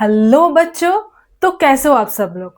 Hello बच्चों। तो कैसे हो आप सब लोग।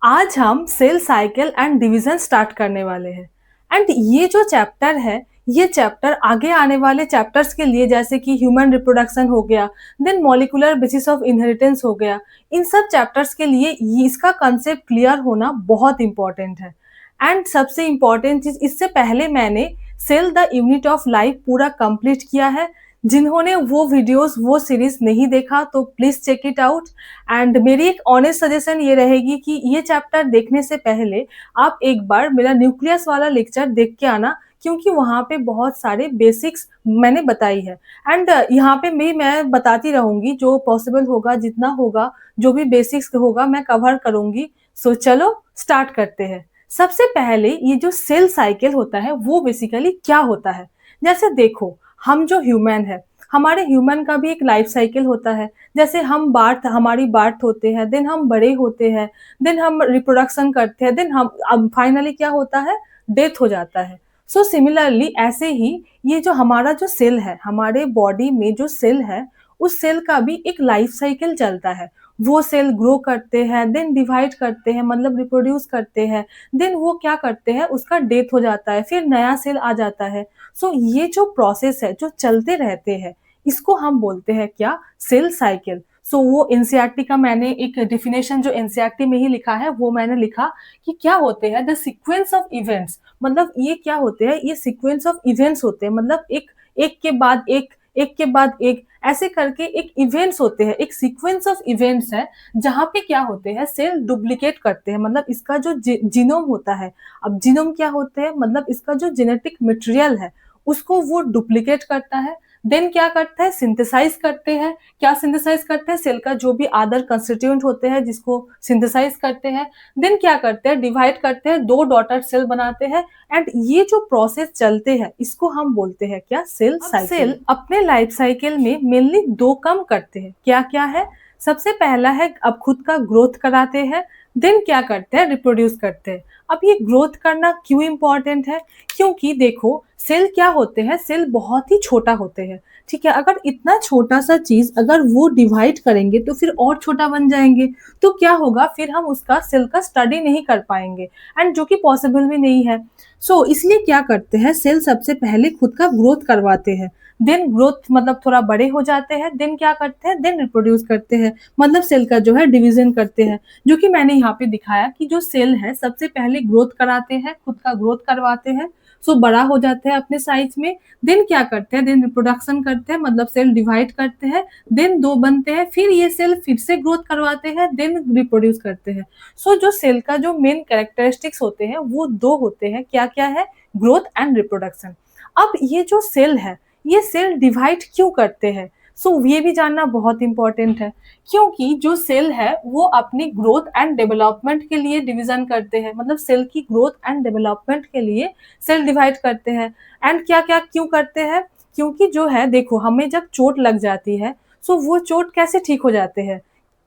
आज हम cell cycle and division start करने वाले हैं। एंड ये जो चैप्टर है, ये चैप्टर आगे आने वाले चैप्टर्स के लिए, जैसे कि ह्यूमन रिप्रोडक्शन हो गया, then molecular basis of inheritance हो गया, इन सब चैप्टर्स के लिए इसका कंसेप्ट क्लियर होना बहुत इंपॉर्टेंट है। एंड सबसे इम्पॉर्टेंट चीज, इससे पहले मैंने cell the unit of life पूरा कंप्लीट किया है। जिन्होंने वो वीडियोस, वो सीरीज नहीं देखा तो please check it out. And मेरी एक ऑनेस्ट सजेशन ये रहेगी कि ये चैप्टर देखने से पहले आप एक बार मेरा न्यूक्लियस वाला लेक्चर देख के आना, क्योंकि वहाँ पे बहुत सारे बेसिक्स मैंने बताई है। एंड यहाँ पे मैं बताती रहूंगी, जो पॉसिबल होगा, जितना होगा, जो भी बेसिक्स होगा मैं कवर करूंगी। सो चलो स्टार्ट करते हैं। सबसे पहले ये जो सेल साइकिल होता है वो बेसिकली क्या होता है। जैसे देखो, हम जो ह्यूमन है, हमारे ह्यूमन का भी एक लाइफ साइकिल होता है। जैसे हमारी बार्थ होते हैं, देन हम बड़े होते हैं, देन हम रिप्रोडक्शन करते हैं, देन हम अब फाइनली क्या होता है, डेथ हो जाता है। सो सिमिलरली ऐसे ही ये जो हमारा जो सेल है, हमारे बॉडी में जो सेल है, उस सेल का भी एक लाइफ साइकिल चलता है। वो सेल ग्रो करते हैं, देन डिवाइड करते हैं, मतलब रिप्रोड्यूस करते हैं, देन वो क्या करते हैं, उसका डेथ हो जाता है, फिर नया सेल आ जाता है। सो ये जो प्रोसेस है, जो चलते रहते हैं, इसको हम बोलते हैं क्या, सेल साइकिल। सो वो एनसीईआरटी का मैंने एक डेफिनेशन जो एनसीईआरटी में ही लिखा है, वो मैंने लिखा कि क्या होते हैं, द सीक्वेंस ऑफ इवेंट्स। मतलब ये क्या होते हैं, ये सीक्वेंस ऑफ इवेंट्स होते हैं, मतलब एक एक के बाद एक, एक के बाद एक, ऐसे करके एक इवेंट्स होते हैं, एक सीक्वेंस ऑफ इवेंट्स है, जहां पे क्या होते हैं, सेल डुप्लीकेट करते हैं, मतलब इसका जो जीनोम होता है। अब जीनोम क्या होते हैं, मतलब इसका जो जेनेटिक मटेरियल है, उसको वो डुप्लीकेट करता है। देन क्या करता है, सिंथेसाइज करते हैं। क्या सिंथेसाइज करते हैं, सेल का जो भी अदर कंस्टिट्यूएंट होते हैं जिसको सिंथेसाइज करते हैं। देन क्या करते हैं, डिवाइड करते हैं, दो डॉटर सेल बनाते हैं। एंड ये जो प्रोसेस चलते हैं, इसको हम बोलते हैं क्या, सेल साइकिल। सेल अपने लाइफ साइकिल में मेनली दो काम करते हैं। क्या क्या है, सबसे पहला है अब खुद का ग्रोथ कराते हैं। देन क्या करते हैं, रिप्रोड्यूस करते हैं। अब ये ग्रोथ करना क्यों इंपॉर्टेंट है, क्योंकि देखो सेल क्या होते हैं, सेल बहुत ही छोटा होते हैं। ठीक है, अगर इतना छोटा सा चीज अगर वो डिवाइड करेंगे तो फिर और छोटा बन जाएंगे। तो क्या होगा, फिर हम उसका सेल का स्टडी नहीं कर पाएंगे, एंड जो कि पॉसिबल भी नहीं है। सो इसलिए क्या करते हैं, सेल सबसे पहले खुद का ग्रोथ करवाते हैं। देन ग्रोथ मतलब थोड़ा बड़े हो जाते हैं, देन क्या करते हैं, देन रिप्रोड्यूस करते हैं, मतलब सेल का जो है डिवीजन करते हैं। जो कि मैंने यहाँ पे दिखाया कि जो सेल है सबसे पहले ग्रोथ कराते हैं, खुद का ग्रोथ करवाते हैं। सो बड़ा हो जाता है अपने साइज में। देन क्या करते हैं, देन रिप्रोडक्शन करते हैं, मतलब सेल डिवाइड करते हैं, देन दो बनते हैं, फिर ये सेल फिर से ग्रोथ करवाते हैं, देन रिप्रोड्यूस करते हैं। सो जो सेल का जो मेन कैरेक्टरिस्टिक्स होते हैं वो दो होते हैं। क्या क्या है, ग्रोथ एंड रिप्रोडक्शन। अब ये जो सेल है, ये सेल डिवाइड क्यों करते हैं, सो ये भी जानना बहुत इंपॉर्टेंट है। क्योंकि जो सेल है वो अपनी ग्रोथ एंड डेवलपमेंट के लिए डिवीजन करते हैं, मतलब सेल की ग्रोथ एंड डेवलपमेंट के लिए सेल डिवाइड करते हैं। एंड क्या क्या क्यों करते हैं, क्योंकि जो है देखो, हमें जब चोट लग जाती है, सो वो चोट कैसे ठीक हो जाते हैं,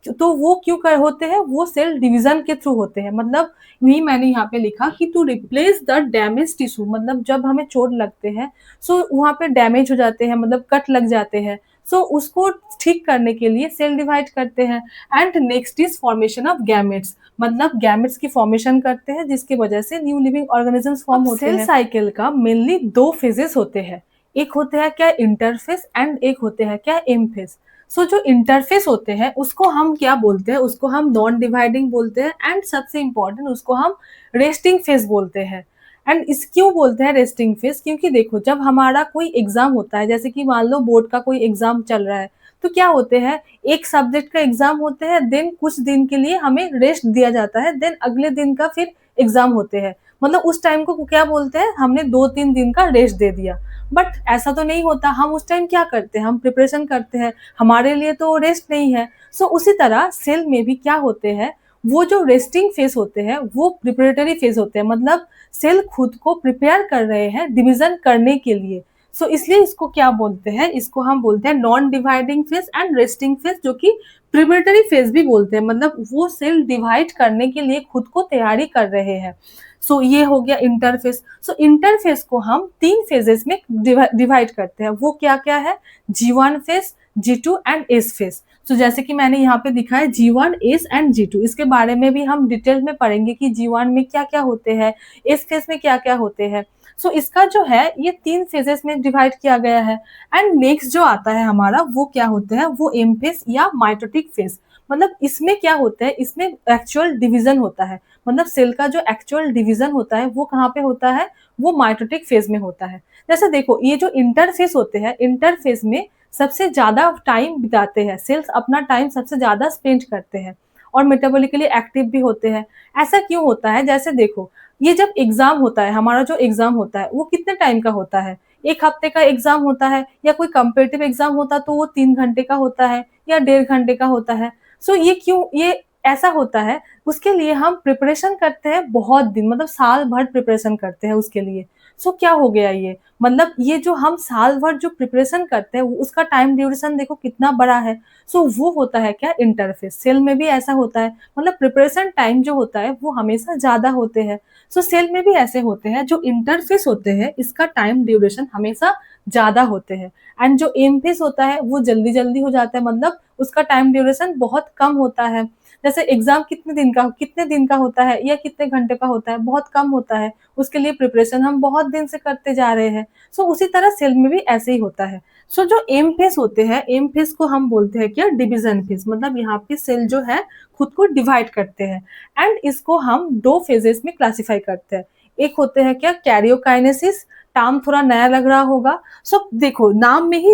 तो वो क्यों कर होते हैं, वो सेल डिवीजन के थ्रू होते हैं। मतलब वही मैंने यहाँ पे लिखा कि to replace the damage tissue, मतलब जब हमें चोट लगते हैं, सो वहाँ पे डैमेज हो जाते हैं, मतलब कट लग जाते हैं। सो उसको ठीक करने के लिए सेल डिवाइड करते हैं। And next is formation of gametes, मतलब गैमेट्स की फॉर्मेशन करते हैं, जिसकी वजह से न्यू लिविंग ऑर्गेनिजम्स फॉर्म होते हैं। सेल साइकिल का मेनली दो फेजेस होते हैं। एक होते हैं क्या, इंटरफेस, एंड एक होते हैं क्या, एम फेज। सो जो इंटरफेस होते हैं उसको हम क्या बोलते हैं, उसको हम नॉन डिवाइडिंग बोलते हैं, एंड सबसे इंपॉर्टेंट उसको हम रेस्टिंग फेज बोलते हैं। एंड इस क्यों बोलते हैं रेस्टिंग फेज, क्योंकि देखो जब हमारा कोई एग्जाम होता है, जैसे कि मान लो बोर्ड का कोई एग्जाम चल रहा है, तो क्या होते हैं, एक सब्जेक्ट का एग्जाम होते हैं, देन कुछ दिन के लिए हमें रेस्ट दिया जाता है, देन अगले दिन का फिर एग्जाम होते हैं। मतलब उस टाइम को क्या बोलते हैं, हमने 2-3 दिन का रेस्ट दे दिया। बट ऐसा तो नहीं होता, हम उस टाइम क्या करते हैं, हम प्रिपरेशन करते हैं, हमारे लिए तो रेस्ट नहीं है। सो उसी तरह सेल में भी क्या होते हैं, वो जो रेस्टिंग फेज होते हैं वो प्रिपरेटरी फेज होते हैं, मतलब सेल खुद को प्रिपेयर कर रहे हैं डिवीजन करने के लिए। सो इसलिए इसको क्या बोलते हैं, इसको हम बोलते हैं non dividing phase and resting phase, जो कि प्रिपरेटरी फेज भी बोलते हैं, मतलब वो सेल डिवाइड करने के लिए खुद को तैयारी कर रहे हैं। सो ये हो गया इंटरफेस। सो इंटरफेस को हम 3 फेजेस में डिवाइड करते हैं। वो क्या क्या है, G1 phase, G2 and S phase. तो जैसे कि मैंने यहाँ पे दिखा है G1, एस एंड G2, इसके बारे में भी हम डिटेल में पढ़ेंगे कि G1 में क्या क्या होते हैं, एस फेज में क्या क्या होते हैं। सो इसका जो है ये 3 फेजेस में डिवाइड किया गया है। एंड नेक्स्ट जो आता है हमारा वो क्या होता है, वो एम फेज या माइटोटिक फेज। मतलब इसमें क्या होता है, इसमें एक्चुअल डिवीजन होता है। मतलब सेल का जो एक्चुअल डिवीजन होता है वो कहाँ पे होता है, वो माइटोटिक फेज में होता है। जैसे देखो ये जो इंटरफेस होते हैं, इंटरफेस में सबसे ज्यादा टाइम बिताते हैं सेल्स, अपना टाइम सबसे ज्यादा स्पेंड करते हैं और मेटाबॉलिकली एक्टिव भी होते हैं। ऐसा क्यों होता है, जैसे देखो ये जब एग्जाम होता है, हमारा जो एग्जाम होता है वो कितने टाइम का होता है, 1 हफ्ते का एग्जाम होता है, या कोई कंपेटिटिव एग्जाम होता तो वो 3 घंटे का होता है या 1.5 घंटे का होता है। सो ये क्यों ये ऐसा होता है, उसके लिए हम प्रिपरेशन करते हैं बहुत दिन, मतलब साल भर प्रिपरेशन करते हैं उसके लिए। सो क्या हो गया ये, मतलब ये जो हम साल भर जो प्रिपरेशन करते हैं उसका टाइम ड्यूरेशन देखो कितना बड़ा है। सो वो होता है क्या, इंटरफेस। सेल में भी ऐसा होता है, मतलब प्रिपरेशन टाइम जो होता है वो हमेशा ज्यादा होते हैं। सो सेल में भी ऐसे होते हैं, जो इंटरफेस होते हैं इसका टाइम ड्यूरेशन हमेशा ज्यादा होते हैं। एंड जो एम फेस होता है वो जल्दी जल्दी हो जाता है, मतलब उसका टाइम ड्यूरेशन बहुत कम होता है। जैसे एग्जाम कितने दिन का होता है या कितने घंटे का होता है, बहुत कम होता है। उसके लिए प्रिपरेशन हम बहुत दिन से करते जा रहे हैं। सो उसी तरह सेल में भी ऐसे ही होता है। सो जो एम फेस होते हैं, एम फेस को हम बोलते हैं क्या, डिवीजन फेस। मतलब यहाँ पे सेल जो है खुद को डिवाइड करते हैं। एंड इसको हम 2 फेजेस में क्लासिफाई करते हैं। एक होते हैं क्या, कैरियोकाइनेसिस। नाम थोड़ा नया लग रहा होगा। सो देखो नाम में ही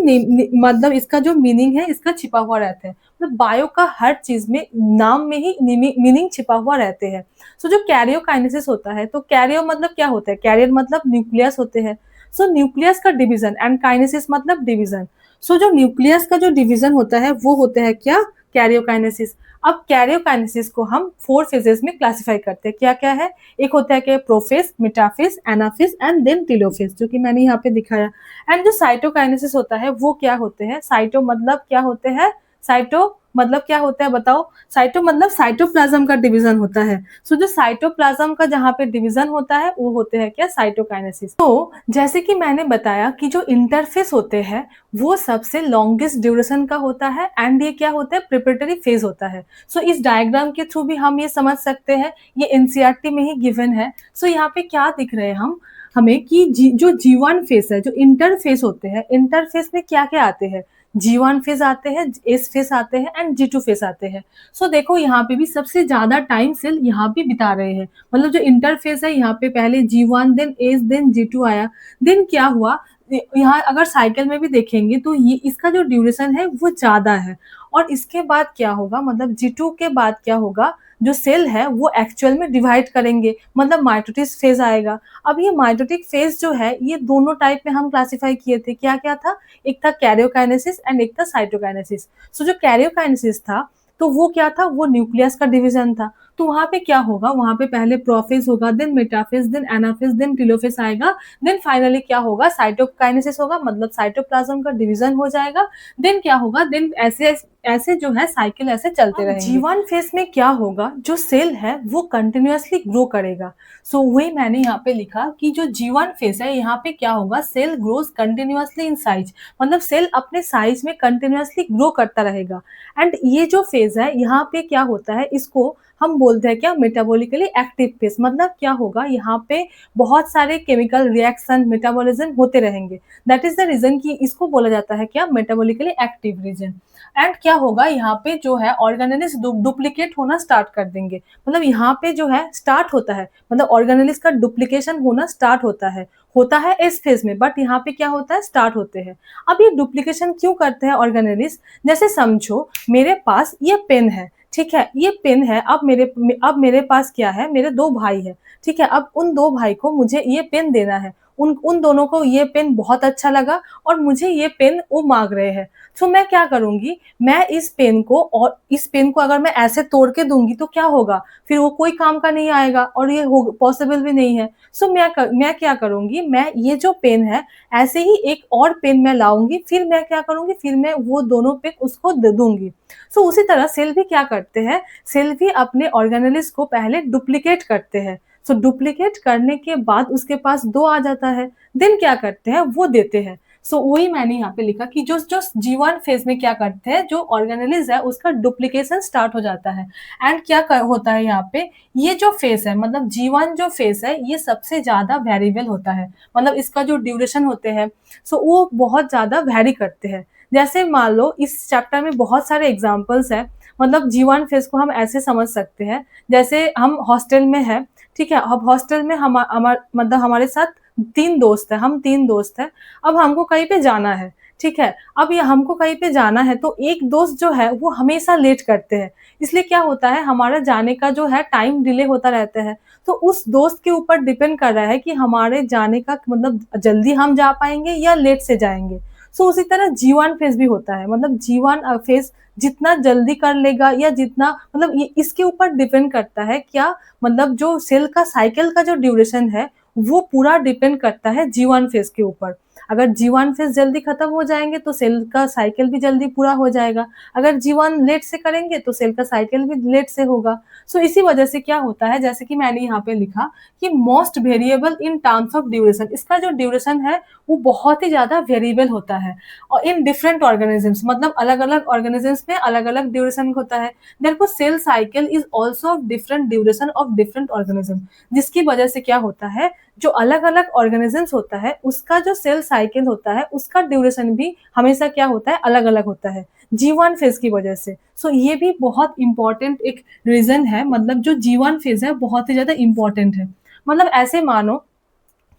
मतलब इसका जो मीनिंग है इसका छिपा हुआ रहता है। मतलब बायो का हर चीज में नाम में ही मीनिंग छिपा हुआ रहते हैं। सो जो कैरियोकाइनेसिस होता है, तो कैरियो मतलब क्या होता है, कैरियर मतलब न्यूक्लियस होते हैं। सो न्यूक्लियस का डिवीजन, एंड काइनेसिस मतलब डिवीजन। सो जो न्यूक्लियस का जो डिवीजन होता है वो होता है क्या, कैरियोकाइनेसिस। अब कैरियोकाइनेसिस को हम 4 फेजेस में क्लासिफाई करते हैं। क्या क्या है, एक होता है कि prophase, metaphase, anaphase and then telophase, जो कि मैंने यहाँ पे दिखाया। एंड जो साइटोकाइनेसिस होता है वो क्या होते हैं, साइटो मतलब क्या होते हैं, साइटो मतलब क्या होता है बताओ, साइटो मतलब साइटोप्लाज्म का डिवीजन होता है। सो जो साइटोप्लाज्म का जहाँ पे डिवीजन होता है वो होते हैं क्या, साइटोकाइनेसिस। तो जैसे कि मैंने बताया कि जो इंटरफेस होते हैं वो सबसे लॉन्गेस्ट ड्यूरेशन का होता है, एंड ये क्या होता है, प्रिपरेटरी फेज होता है। सो इस डायग्राम के थ्रू भी हम ये समझ सकते हैं, ये एनसीईआरटी में ही गिवन है। सो यहाँ पे क्या दिख रहे हैं हमें कि जो G1 फेस है, जो इंटरफेस होते हैं, इंटरफेस में क्या क्या आते हैं, G1 फेज आते हैं, एस फेज आते हैं एंड G2 फेज आते हैं। सो देखो यहाँ पे भी सबसे ज्यादा टाइम सेल यहाँ पे बिता रहे हैं। मतलब जो इंटरफेस है यहाँ पे पहले G1 then S then G2 आया। देन क्या हुआ, यहाँ अगर साइकिल में भी देखेंगे तो ये इसका जो ड्यूरेशन है वो ज्यादा है। और इसके बाद क्या होगा, मतलब G2 के बाद क्या होगा, जो सेल है वो एक्चुअल में डिवाइड करेंगे, मतलब माइटोटिक फेज आएगा। अब ये माइटोटिक फेज जो है ये दोनों टाइप में हम क्लासिफाई किए थे, क्या क्या था, एक था कैरियोकाइनेसिस एंड एक था साइटोकाइनेसिस। सो जो कैरियोकाइनेसिस था तो वो क्या था, वो न्यूक्लियस का डिवीजन था। तो वहां पे क्या होगा, वहां पे पहले प्रोफेज होगा, then metaphase, then anaphase, then telophase आएगा। देन फाइनली क्या होगा, साइटोकाइनेसिस होगा, मतलब साइटोप्लाज्म का डिवीजन हो जाएगा। देन क्या होगा, देन ऐसे ऐसे जो है साइकिल ऐसे चलते रहेंगे। G1 फेज में क्या होगा, जो सेल है वो कंटिन्यूअसली ग्रो करेगा। सो वही मैंने यहाँ पे लिखा कि जो G1 फेज है यहाँ पे क्या होगा, cell grows continuously in size. मतलब सेल अपने साइज में कंटिन्यूअसली ग्रो करता रहेगा। एंड ये जो फेज है यहाँ पे क्या होता है, इसको हम बोलते हैं क्या, मेटाबॉलिकली एक्टिव फेज। मतलब क्या होगा, यहाँ पे बहुत सारे केमिकल रिएक्शन, मेटाबॉलिज्म होते रहेंगे। दैट इज द रीजन कि इसको बोला जाता है क्या, मेटाबॉलिकली एक्टिव रीजन। एंड क्या होगा, यहाँ पे जो है ऑर्गेनेलिस डुप्लीकेट होना स्टार्ट कर देंगे। मतलब यहाँ पे जो है स्टार्ट होता है, मतलब ऑर्गेनेलिस का डुप्लीकेशन होना स्टार्ट होता है इस फेज में, बट यहाँ पे क्या होता है, स्टार्ट होते हैं। अब ये डुप्लीकेशन क्यों करते हैं ऑर्गेनेलिस, जैसे समझो मेरे पास ये पेन है, ठीक है, ये पेन है। अब मेरे पास क्या है, मेरे 2 भाई है, ठीक है। अब उन 2 भाई को मुझे ये पेन देना है। उन दोनों को ये पेन बहुत अच्छा लगा और मुझे ये पेन वो मांग रहे हैं। तो मैं क्या करूंगी, मैं इस पेन को अगर मैं ऐसे तोड़ के दूंगी तो क्या होगा, फिर वो कोई काम का नहीं आएगा और ये पॉसिबल भी नहीं है। सो मैं क्या करूंगी, मैं ये जो पेन है ऐसे ही एक और पेन मैं लाऊंगी, फिर मैं क्या करूंगी, फिर मैं वो दोनों पेन उसको दे दूंगी। सो उसी तरह सेल भी क्या करते हैं, सेल भी अपने ऑर्गेनेलिस को पहले डुप्लीकेट करते हैं। सो डुप्लीकेट करने के बाद उसके पास 2 आ जाता है, देन क्या करते हैं, वो देते हैं। सो वही मैंने यहाँ पे लिखा कि जो जो G1 फेज में क्या करते हैं, जो ऑर्गेनेलिज है उसका डुप्लीकेशन स्टार्ट हो जाता है। एंड होता है यहाँ पे, ये जो फेज है मतलब G1 जो फेज है ये सबसे ज्यादा वेरिएबल होता है, मतलब इसका जो ड्यूरेशन होते हैं सो वो बहुत ज्यादा वेरी करते हैं। जैसे मान लो इस चैप्टर में बहुत सारे एग्जाम्पल्स है, मतलब G1 फेज को हम ऐसे समझ सकते हैं, जैसे हम हॉस्टल में है, ठीक है, अब हॉस्टल में मतलब हमारे साथ 3 दोस्त है, हम 3 दोस्त हैं, अब हमको कहीं पे जाना है, ठीक है, अब ये हमको कहीं पे जाना है तो एक दोस्त जो है वो हमेशा लेट करते हैं, इसलिए क्या होता है हमारा जाने का जो है टाइम डिले होता रहता है। तो उस दोस्त के ऊपर डिपेंड कर रहा है कि हमारे जाने का मतलब जल्दी हम जा पाएंगे या लेट से जाएंगे। सो उसी तरह G1 फेज भी होता है, मतलब G1 फेज जितना जल्दी कर लेगा या जितना मतलब ये इसके ऊपर डिपेंड करता है क्या, मतलब जो सेल का साइकिल का जो ड्यूरेशन है वो पूरा डिपेंड करता है G1 फेज के ऊपर। अगर G1 फेज जल्दी खत्म हो जाएंगे तो सेल का साइकिल भी जल्दी पूरा हो जाएगा, अगर G1 लेट से करेंगे तो सेल का साइकिल भी लेट से होगा। सो इसी वजह से क्या होता है, जैसे कि मैंने यहाँ पे लिखा कि most variable in terms of duration, इसका जो ड्यूरेशन है वो बहुत ही ज्यादा वेरिएबल होता है और इन डिफरेंट ऑर्गेनिजम्स, मतलब अलग अलग ऑर्गेनिजम्स में अलग अलग ड्यूरेशन होता है। Therefore cell cycle is also of different duration of different organism, जिसकी वजह से क्या होता है जो अलग अलग ऑर्गेनिजम्स होता है उसका जो सेल साइकिल होता है उसका ड्यूरेशन भी हमेशा क्या होता है अलग अलग होता है G1 फेज की वजह से। सो ये भी बहुत इंपॉर्टेंट एक रीजन है, मतलब जो G1 फेज है बहुत ही ज्यादा इंपॉर्टेंट है। मतलब ऐसे मानो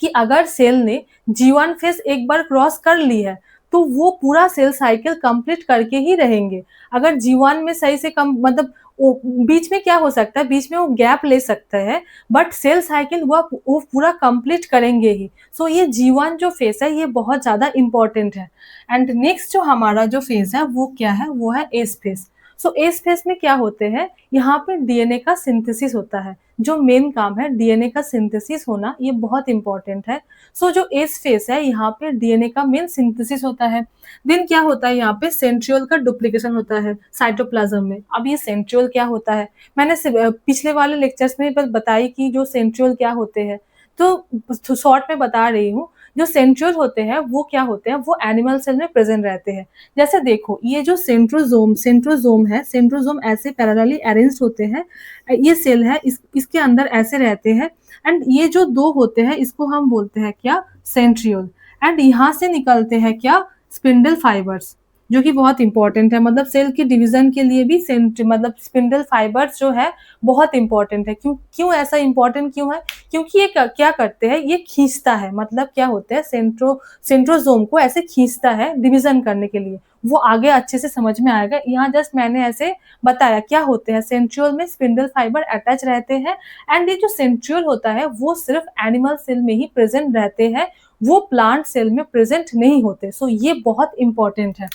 कि अगर सेल ने G1 फेज एक बार क्रॉस कर ली है तो वो पूरा सेल साइकिल कंप्लीट करके ही रहेंगे। अगर G1 में सही से कम मतलब बीच में क्या हो सकता है, बीच में वो गैप ले सकता है, बट सेल साइकिल वो पूरा कंप्लीट करेंगे ही। सो ये G1 जो फेज है ये बहुत ज्यादा इंपॉर्टेंट है। एंड नेक्स्ट जो हमारा जो फेज है वो क्या है, वो है एस फेज। सो एस फेज में क्या होते हैं, यहाँ पे डीएनए का सिंथेसिस होता है, जो मेन काम है डीएनए का सिंथेसिस होना ये बहुत इंपॉर्टेंट है। सो जो एस फेज है यहाँ पे डीएनए का मेन सिंथेसिस होता है। देन क्या होता है, यहाँ पे सेंट्रियोल का डुप्लीकेशन होता है साइटोप्लाज्म में। अब ये सेंट्रियोल क्या होता है, मैंने पिछले वाले लेक्चर्स में बस बताई कि जो सेंट्रियोल क्या होते हैं, तो शॉर्ट में बता रही हूँ। जो सेंट्रियोल होते हैं वो क्या होते हैं, वो एनिमल सेल में प्रेजेंट रहते हैं। जैसे देखो ये जो सेंट्रोजोम है, सेंट्रोजोम ऐसे पैरेलली अरेंज होते हैं, ये सेल है इसके अंदर ऐसे रहते हैं। एंड ये जो दो होते हैं इसको हम बोलते हैं क्या, सेंट्रियोल। एंड यहाँ से निकलते हैं क्या, स्पिंडल फाइबर्स, जो कि बहुत इंपॉर्टेंट है, मतलब सेल की डिवीजन के लिए भी मतलब स्पिंडल फाइबर्स जो है बहुत इंपॉर्टेंट है। क्यों क्यों ऐसा इंपॉर्टेंट क्यों है, क्योंकि ये क्या करते हैं, ये खींचता है, मतलब क्या होता है सेंट्रोजोम को ऐसे खींचता है डिवीजन करने के लिए। वो आगे अच्छे से समझ में आएगा, यहाँ जस्ट मैंने ऐसे बताया क्या होते हैं। सेंट्रियोल में स्पिंडल फाइबर अटैच रहते हैं। एंड ये जो सेंट्रियोल होता है वो सिर्फ एनिमल सेल में ही प्रेजेंट रहते हैं, वो प्लांट सेल में प्रेजेंट नहीं होते। सो ये बहुत इंपॉर्टेंट है।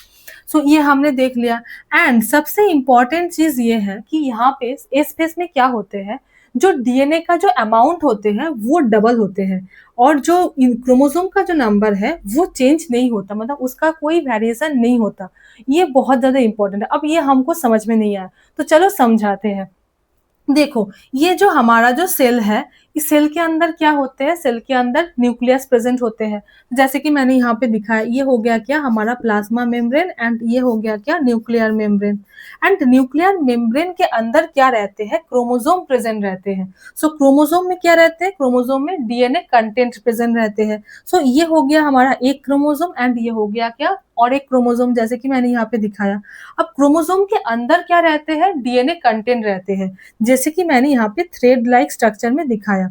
सो ये हमने देख लिया। एंड सबसे इंपॉर्टेंट चीज ये है कि यहाँ पे एस फेज में क्या होते हैं, जो डीएनए का जो अमाउंट होते हैं वो डबल होते हैं, और जो क्रोमोसोम का जो नंबर है वो चेंज नहीं होता, मतलब उसका कोई वेरिएशन नहीं होता। ये बहुत ज्यादा इंपॉर्टेंट है। अब ये हमको समझ में नहीं आया तो चलो समझाते हैं। देखो ये जो हमारा जो सेल है, इस सेल के अंदर क्या होते हैं, सेल के अंदर न्यूक्लियस प्रेजेंट होते हैं। जैसे कि मैंने यहाँ पे दिखाया, ये हो गया क्या हमारा प्लाज्मा मेम्ब्रेन, एंड ये हो गया क्या nuclear membrane. And nuclear membrane के अंदर क्या रहते हैं, क्रोमोसोम प्रेजेंट रहते हैं। सो क्रोमोसोम में क्या रहते हैं, क्रोमोसोम में डीएनए कंटेंट प्रेजेंट रहते हैं। सो ये हो गया हमारा एक क्रोमोसोम, एंड ये हो गया क्या और एक क्रोमोसोम, जैसे कि मैंने यहाँ पे दिखाया। अब क्रोमोसोम के अंदर क्या रहते हैं, डीएनए कंटेंट रहते हैं, जैसे कि मैंने यहाँ पे थ्रेड लाइक स्ट्रक्चर में दिखाया।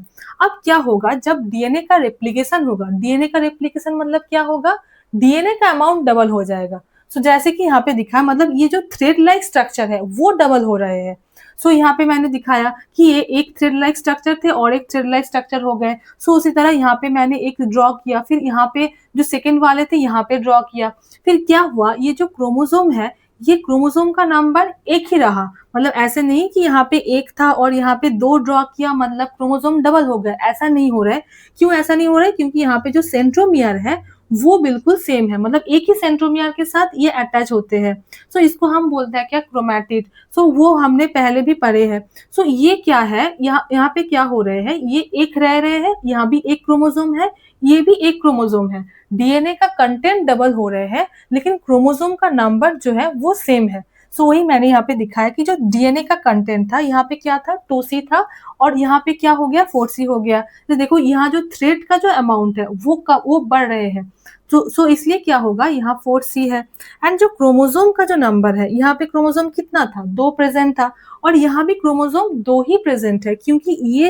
अब क्या होगा, जब डीएनए का रेप्लिकेशन होगा, डीएनए का रेप्लिकेशन मतलब क्या होगा, डीएनए का अमाउंट डबल हो जाएगा। सो जैसे कि यहाँ पे दिखाया, मतलब ये जो थ्रेड लाइक स्ट्रक्चर है वो डबल हो रहे हैं। सो यहाँ पे मैंने दिखाया कि ये एक थ्रेड लाइक स्ट्रक्चर थे और एक थ्रेड लाइक स्ट्रक्चर हो गए। सो उसी तरह यहाँ पे मैंने एक ड्रॉ किया, फिर यहाँ पे जो सेकेंड वाले थे यहाँ पे ड्रॉ किया। फिर क्या हुआ, ये जो क्रोमोसोम है ये क्रोमोसोम का नंबर एक ही रहा, मतलब ऐसे नहीं कि यहाँ पे एक था और यहाँ पे दो ड्रॉ किया मतलब क्रोमोसोम डबल हो गया, ऐसा नहीं हो रहा है। क्यों ऐसा नहीं हो रहा है, क्योंकि यहाँ पे जो सेंट्रोमियर है वो बिल्कुल सेम है, मतलब एक ही सेंट्रोमियर के साथ ये अटैच होते हैं। सो इसको हम बोलते हैं क्या, क्रोमैटिड। सो वो हमने पहले भी पढ़े हैं। सो ये क्या है, यहाँ यहाँ पे क्या हो रहे हैं, ये एक रह रहे हैं, यहाँ भी एक क्रोमोसोम है, ये भी एक क्रोमोसोम है। डीएनए का कंटेंट डबल हो रहे हैं, लेकिन क्रोमोसोम का नंबर जो है वो सेम है। सो वही मैंने यहाँ पे दिखाया कि जो डीएनए का कंटेंट था, यहाँ पे क्या था, 2C था, और यहाँ पे क्या हो गया, 4C हो गया। तो देखो यहाँ जो थ्रेड का जो अमाउंट है वो बढ़ रहे हैं। सो इसलिए क्या होगा, यहाँ 4C है। एंड जो क्रोमोसोम का जो नंबर है, यहाँ पे क्रोमोसोम कितना था, 2 प्रेजेंट था, और यहाँ भी क्रोमोसोम 2 ही प्रेजेंट है, क्योंकि ये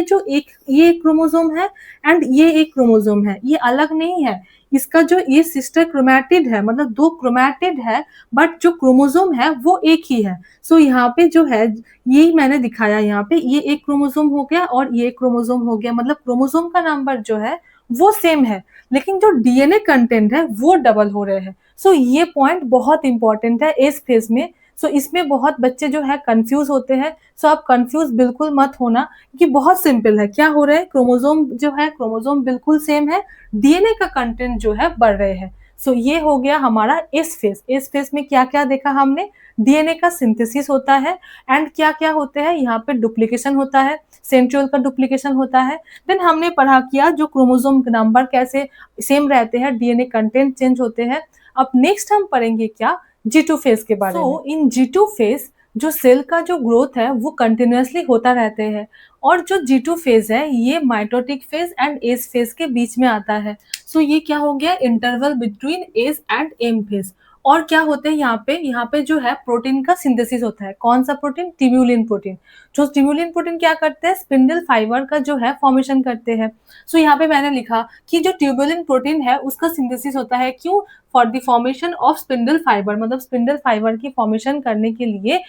एक क्रोमोसोम है एंड ये एक क्रोमोसोम है, ये अलग नहीं है। इसका जो ये सिस्टर क्रोमैटिड है, मतलब 2 क्रोमैटिड है, बट जो क्रोमोसोम है वो एक ही है। सो यहाँ पे जो है, यही मैंने दिखाया, यहाँ पे ये एक क्रोमोसोम हो गया और ये एक क्रोमोसोम हो गया, मतलब क्रोमोसोम का नंबर जो है वो सेम है, लेकिन जो डीएनए कंटेंट है वो डबल हो रहे हैं। सो ये पॉइंट बहुत इंपॉर्टेंट है इस फेज में। सो इसमें बहुत बच्चे जो है कंफ्यूज होते हैं। सो आप कंफ्यूज बिल्कुल मत होना, कि बहुत सिंपल है, क्या हो रहा है, क्रोमोसोम जो है, क्रोमोसोम बिल्कुल सेम है, डीएनए का कंटेंट जो है बढ़ रहे हैं। सो ये हो गया हमारा एस फेज। एस फेज में क्या क्या देखा हमने, डीएनए का सिंथेसिस होता है, एंड क्या क्या होते हैं, यहाँ पे डुप्लीकेशन होता है, सेंट्रियोल का डुप्लीकेशन होता है। देन हमने पढ़ा किया जो क्रोमोसोम नंबर कैसे सेम रहते हैं, डीएनए कंटेंट चेंज होते हैं। अब नेक्स्ट हम पढ़ेंगे क्या, G2 फेज के बारे में। इन G2 फेज जो सेल का जो ग्रोथ है वो कंटिन्यूअसली होता रहते हैं, और जो G2 फेज है ये mitotic phase and S phase के बीच में आता है। सो ये क्या हो गया, interval between S and M phase. और क्या होते हैं यहाँ पे जो है प्रोटीन का सिंथेसिस होता है। कौन सा प्रोटीन, ट्यूबुलिन प्रोटीन। जो ट्यूबुलिन प्रोटीन क्या करते हैं, स्पिंडल फाइबर का जो है फॉर्मेशन करते हैं। सो यहाँ पे मैंने लिखा कि जो ट्यूबुलिन प्रोटीन है उसका सिंथेसिस होता है, क्यों, for the formation of spindle fibre, मतलब स्पिंडल फाइबर की फॉर्मेशन करने के लिए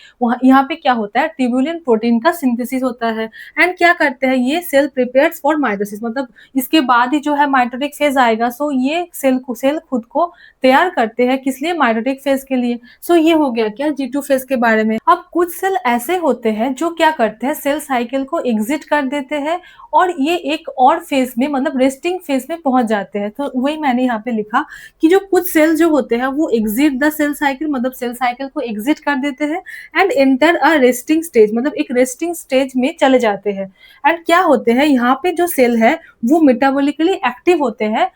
यहाँ पे क्या होता है, ट्यूबुलिन प्रोटीन का सिंथेसिस होता है। एंड क्या करते हैं, ये सेल प्रिपेयर्स फॉर माइटोसिस, मतलब इसके बाद ही जो है माइटोटिक फेज आएगा। सो ये सेल खुद को तैयार करते हैं, किस लिए, माइटोटिक फेज के लिए। सो ये हो गया क्या, G2 फेज के बारे में। अब कुछ सेल ऐसे होते हैं जो क्या करते हैं, सेल साइकिल को एग्जिट कर देते हैं, और ये एक और फेज में, मतलब रेस्टिंग फेज में पहुंच जाते हैं। तो वही मैंने यहाँ पे लिखा कि जो कुछ सेल जो होते हैं वो एग्जिट द सेल साइकिल, मतलब सेल साइकिल को एग्जिट कर देते हैं, and enter a resting stage, मतलब एक रेस्टिंग स्टेज में चले जाते हैं। एंड क्या होते हैं, यहाँ पे जो सेल है वो मेटाबॉलिकली एक्टिव होते हैं,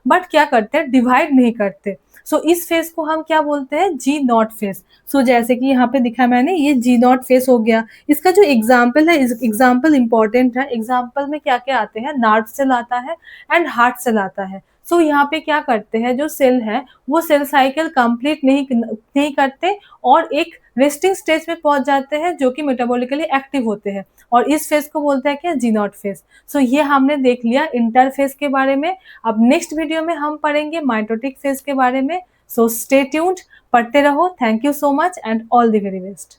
बट क्या करते हैं, डिवाइड नहीं करते। सो इस फेज को हम क्या बोलते हैं, G0 फेज। सो जैसे कि यहाँ पे दिखा मैंने, ये G0 फेज हो गया। इसका जो एग्जाम्पल है, एग्जाम्पल इंपॉर्टेंट है। एग्जाम्पल में क्या क्या आते हैं, नर्व सेल आता है एंड हार्ट सेल आता है। सो यहाँ पे क्या करते हैं, जो सेल है वो सेल साइकिल कंप्लीट नहीं करते, और एक रेस्टिंग स्टेज में पहुंच जाते हैं, जो कि मेटाबॉलिकली एक्टिव होते हैं, और इस फेज को बोलते हैं क्या, G0 फेज। सो ये हमने देख लिया इंटरफेज के बारे में। अब नेक्स्ट वीडियो में हम पढ़ेंगे माइटोटिक फेज के बारे में। सो स्टे ट्यून्ड, पढ़ते रहो। Thank you so much and all the very best.